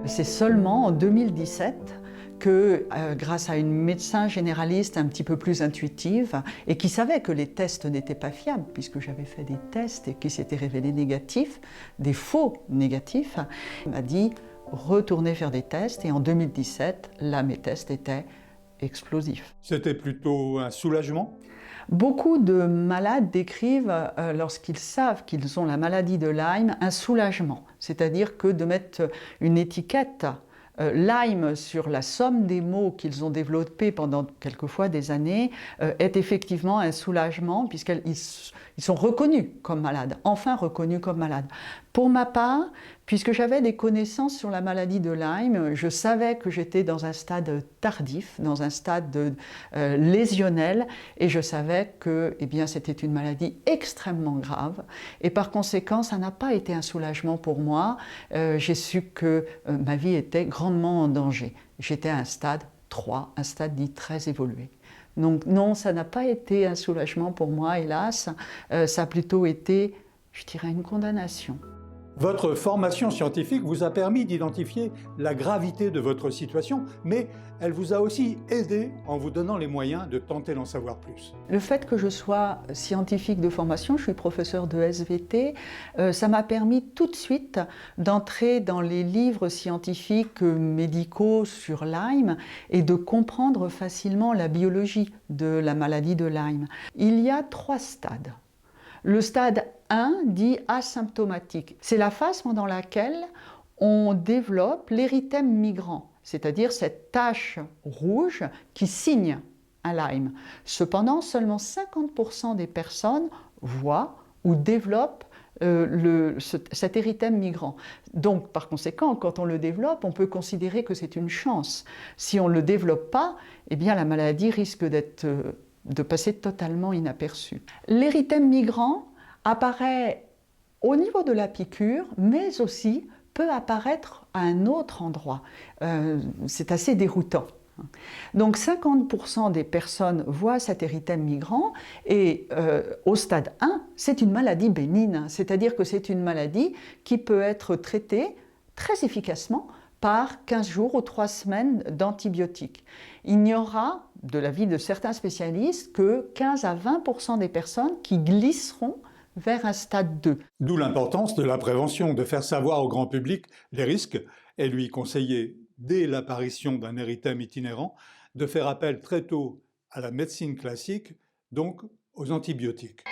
C'est seulement en 2017 que, grâce à une médecin généraliste un petit peu plus intuitive et qui savait que les tests n'étaient pas fiables, puisque j'avais fait des tests et qui s'étaient révélés négatifs, des faux négatifs, m'a dit « retournez faire des tests » et en 2017, là, mes tests étaient explosifs. C'était plutôt un soulagement? Beaucoup de malades décrivent, lorsqu'ils savent qu'ils ont la maladie de Lyme, un soulagement. C'est-à-dire que de mettre une étiquette Lyme sur la somme des maux qu'ils ont développés pendant quelquefois des années est effectivement un soulagement puisqu'ils sont reconnus comme malades, enfin reconnus comme malades. Pour ma part, puisque j'avais des connaissances sur la maladie de Lyme, je savais que j'étais dans un stade tardif, dans un stade lésionnel, et je savais que c'était une maladie extrêmement grave. Et par conséquent, ça n'a pas été un soulagement pour moi. J'ai su que ma vie était grandement en danger. J'étais à un stade 3, un stade dit très évolué. Donc non, ça n'a pas été un soulagement pour moi, hélas. Ça a plutôt été, je dirais, une condamnation. Votre formation scientifique vous a permis d'identifier la gravité de votre situation, mais elle vous a aussi aidé en vous donnant les moyens de tenter d'en savoir plus. Le fait que je sois scientifique de formation, je suis professeur de SVT, ça m'a permis tout de suite d'entrer dans les livres scientifiques médicaux sur Lyme et de comprendre facilement la biologie de la maladie de Lyme. Il y a 3 stades. Le stade 1 dit asymptomatique. C'est la phase pendant laquelle on développe l'érythème migrant, c'est-à-dire cette tache rouge qui signe un Lyme. Cependant, seulement 50% des personnes voient ou développent cet érythème migrant. Donc, par conséquent, quand on le développe, on peut considérer que c'est une chance. Si on ne le développe pas, la maladie risque de passer totalement inaperçue. L'érythème migrant apparaît au niveau de la piqûre, mais aussi peut apparaître à un autre endroit. C'est assez déroutant. Donc 50% des personnes voient cet érythème migrant et au stade 1, c'est une maladie bénigne, c'est-à-dire que c'est une maladie qui peut être traitée très efficacement par 15 jours ou 3 semaines d'antibiotiques. Il n'y aura, de l'avis de certains spécialistes, que 15 à 20% des personnes qui glisseront vers un stade 2. D'où l'importance de la prévention, de faire savoir au grand public les risques et lui conseiller, dès l'apparition d'un érythème itinérant, de faire appel très tôt à la médecine classique, donc aux antibiotiques.